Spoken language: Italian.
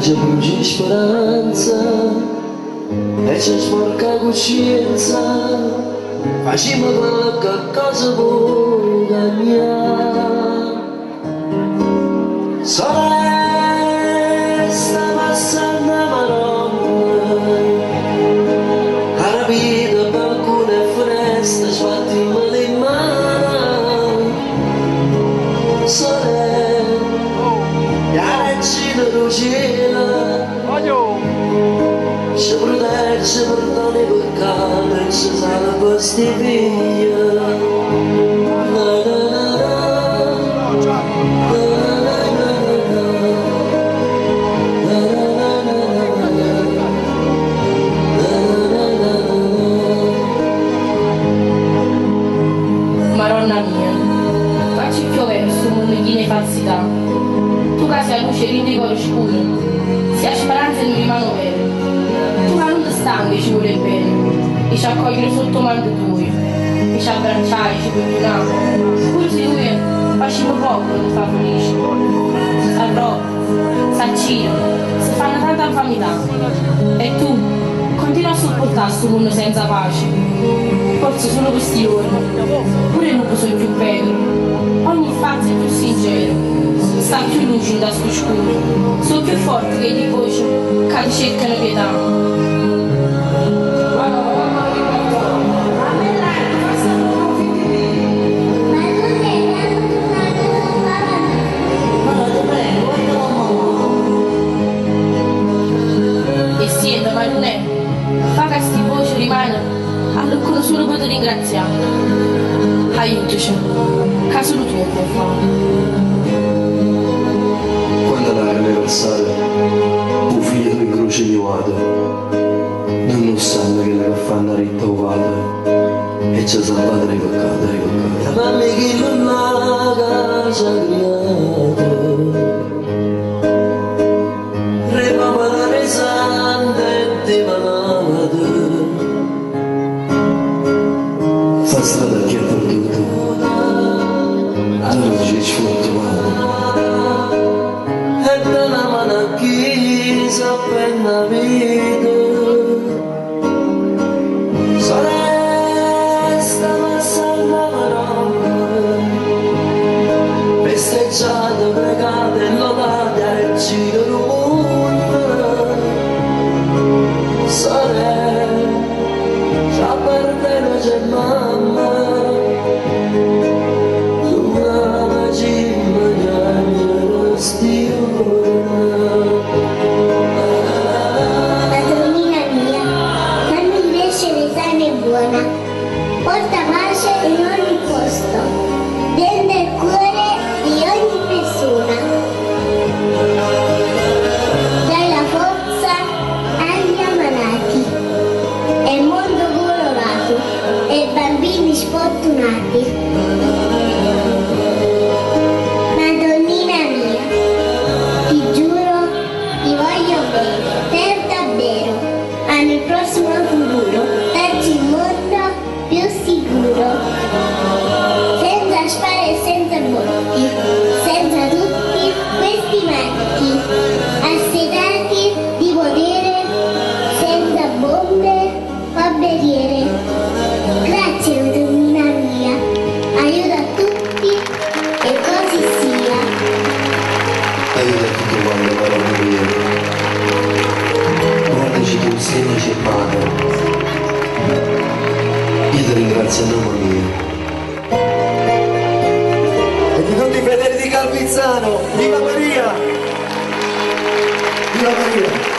c'è bruci speranza e c'è sporca coscienza, facciamo quello che cosa può cambiare. Sole sta passando maronna, la vita balcone e finestra sbattiamo le mani. Sole, la regina del cielo ci protegge, perdona i peccati e ci salva sti figli. Maronna mia, facci piovere questo mondo di falsità. Tu che sei la luce di cuore scuro, sia speranza e non rimane vero. Tu che non ti stanchi ci vuole bene, e ci accogliere sotto mando tuo, e ci abbracciare, ci perdonare. Pure se lui facciamo poco non fa felice. S'arroba, s'accina, si fanno tanta infamità. E tu continua a sopportare questo mondo senza pace. Forse solo questi giorni, pure non sono più bello. Ogni fatto è più sincero, sta più lucido da sto scuro. Sono più forti che di voci che ti cercano pietà. E siendo ma non è, fa che sti voci rimane, allora solo poter ringraziare. Aiutaci, che solo tu puoi fare. Quando l'aria ne versate, un figlio in croce di vado, non sanno che le fanno ritrovata e ci ha salvato dai peccati. La mamma che non ha casa creata, re mamma la pesante e ti manata, fa strada che ha perduto, non ci sfortunato. E dalla mano a chi sa appena vita, sole sta passando maronna, festeggiate, pregate e lodate al giro del mondo. Sole, già per te non c'è mamma, una cima di anni Padronina mia, fammi crescere sana e buona, porta pace in ogni posto, blenda il cuore di ogni persona. Dai la forza agli ammalati, e il mondo colorato, e i bambini sfortunati. Madonnina mia, ti giuro, ti voglio bene, per davvero, ma nel prossimo futuro darci un mondo più sicuro, senza spare e senza botti, senza tutti questi marchi, assedati di potere, senza bombe o barriere. Grazie, madonnina mia, aiuta tutti e così sia. Aiuta tutto quanto la mia. Guardaci tu, segnaci e madre. Io ti ringrazio a nome mio. E di tutti i fedeli di Calvizzano, viva Maria! Viva Maria!